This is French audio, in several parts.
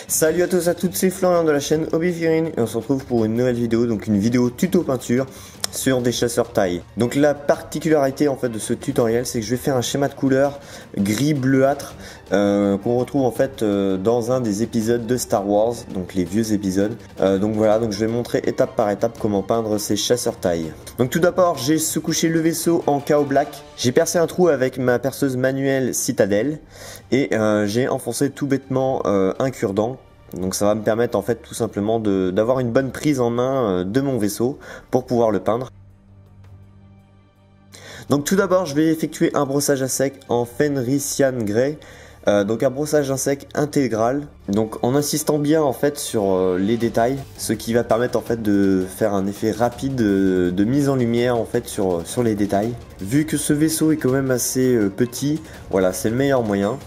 Salut à tous et à toutes, c'est Florian de la chaîne Hobby Figurines et on se retrouve pour une nouvelle vidéo, donc une vidéo tuto peinture sur des chasseurs taille. Donc la particularité en fait de ce tutoriel, c'est que je vais faire un schéma de couleur gris bleuâtre qu'on retrouve en fait dans un des épisodes de Star Wars, donc les vieux épisodes. Donc voilà, donc je vais montrer étape par étape comment peindre ces chasseurs taille. Donc tout d'abord, j'ai sous-couché le vaisseau en KO Black. J'ai percé un trou avec ma perceuse manuelle Citadel et j'ai enfoncé tout bêtement un cure-dent. Donc ça va me permettre en fait tout simplement d'avoir une bonne prise en main de mon vaisseau pour pouvoir le peindre. Donc tout d'abord je vais effectuer un brossage à sec en Fenrisian Grey, donc un brossage à sec intégral, donc en insistant bien en fait sur les détails, ce qui va permettre en fait de faire un effet rapide de mise en lumière en fait sur les détails. Vu que ce vaisseau est quand même assez petit, voilà, c'est le meilleur moyen.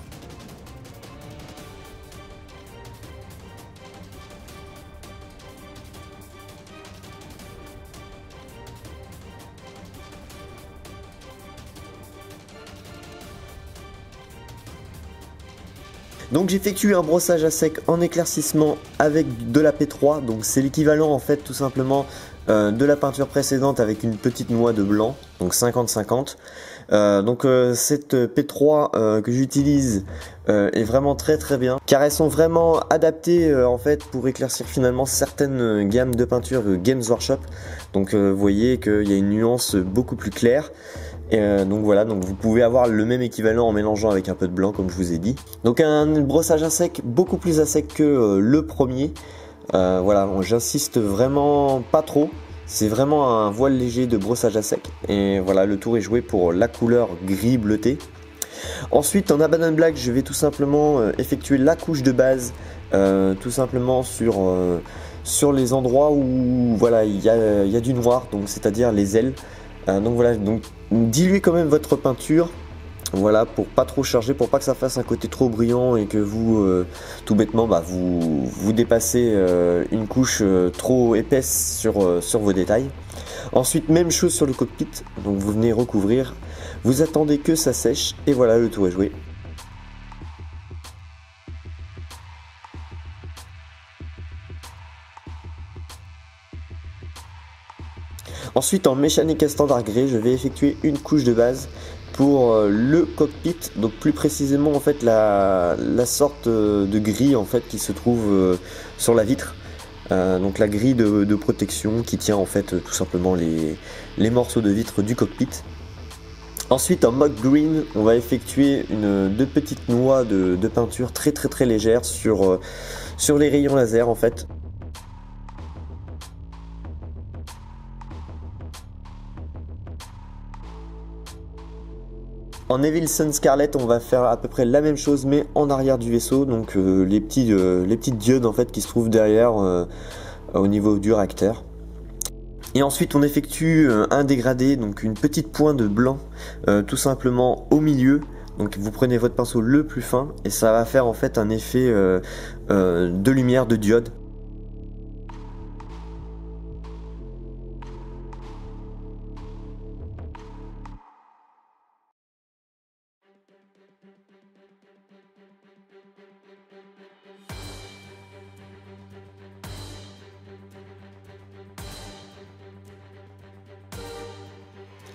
Donc j'effectue un brossage à sec en éclaircissement avec de la P3, donc c'est l'équivalent en fait tout simplement de la peinture précédente avec une petite noix de blanc, donc 50-50. Cette P3 que j'utilise est vraiment très bien, car elles sont vraiment adaptées en fait pour éclaircir finalement certaines gammes de peinture Games Workshop. Donc vous voyez qu'il y a une nuance beaucoup plus claire. Donc voilà, donc vous pouvez avoir le même équivalent en mélangeant avec un peu de blanc comme je vous ai dit. Donc un brossage à sec beaucoup plus à sec que le premier. Voilà, j'insiste vraiment pas trop. C'est vraiment un voile léger de brossage à sec. Et voilà, le tour est joué pour la couleur gris bleuté. Ensuite en Abaddon Black, je vais tout simplement effectuer la couche de base, tout simplement sur les endroits où voilà il y a du noir, donc c'est-à-dire les ailes. Donc voilà, donc diluez quand même votre peinture, voilà, pour pas trop charger, pour pas que ça fasse un côté trop brillant et que vous, tout bêtement, vous dépassez une couche trop épaisse sur vos détails. Ensuite, même chose sur le cockpit, donc vous venez recouvrir, vous attendez que ça sèche et voilà, le tour est joué. Ensuite en mécanique standard grey, je vais effectuer une couche de base pour le cockpit, donc plus précisément en fait la sorte de grille en fait qui se trouve sur la vitre, donc la grille de protection qui tient en fait tout simplement les morceaux de vitre du cockpit. Ensuite en mock green, on va effectuer deux petites noix de peinture très légères sur les rayons laser en fait. En Evil Sunz Scarlet, on va faire à peu près la même chose mais en arrière du vaisseau, donc les petites diodes en fait qui se trouvent derrière au niveau du réacteur. Et ensuite on effectue un dégradé, donc une petite pointe de blanc tout simplement au milieu. Donc vous prenez votre pinceau le plus fin et ça va faire en fait un effet de lumière de diode.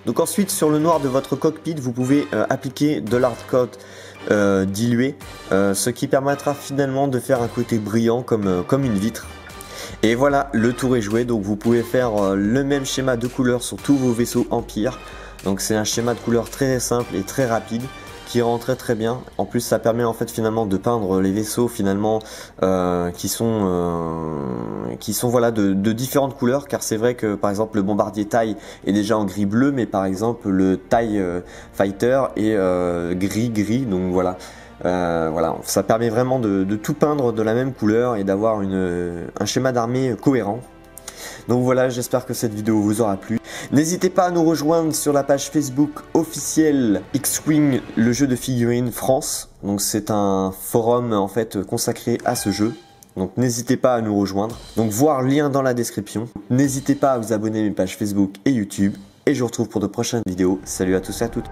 Donc ensuite sur le noir de votre cockpit, vous pouvez appliquer de l'hard coat dilué, ce qui permettra finalement de faire un côté brillant comme une vitre. Et voilà, le tour est joué, donc vous pouvez faire le même schéma de couleur sur tous vos vaisseaux Empire. Donc c'est un schéma de couleur très simple et très rapide qui rend très bien. En plus ça permet en fait finalement de peindre les vaisseaux finalement qui sont voilà de différentes couleurs, car c'est vrai que par exemple le bombardier TIE est déjà en gris bleu, mais par exemple le TIE Fighter est gris, donc voilà. Voilà, ça permet vraiment de tout peindre de la même couleur et d'avoir un schéma d'armée cohérent. Donc voilà, j'espère que cette vidéo vous aura plu. N'hésitez pas à nous rejoindre sur la page Facebook officielle X-Wing, le jeu de figurines France. Donc c'est un forum en fait consacré à ce jeu. Donc n'hésitez pas à nous rejoindre. Donc voir lien dans la description. N'hésitez pas à vous abonner à mes pages Facebook et YouTube. Et je vous retrouve pour de prochaines vidéos. Salut à tous et à toutes.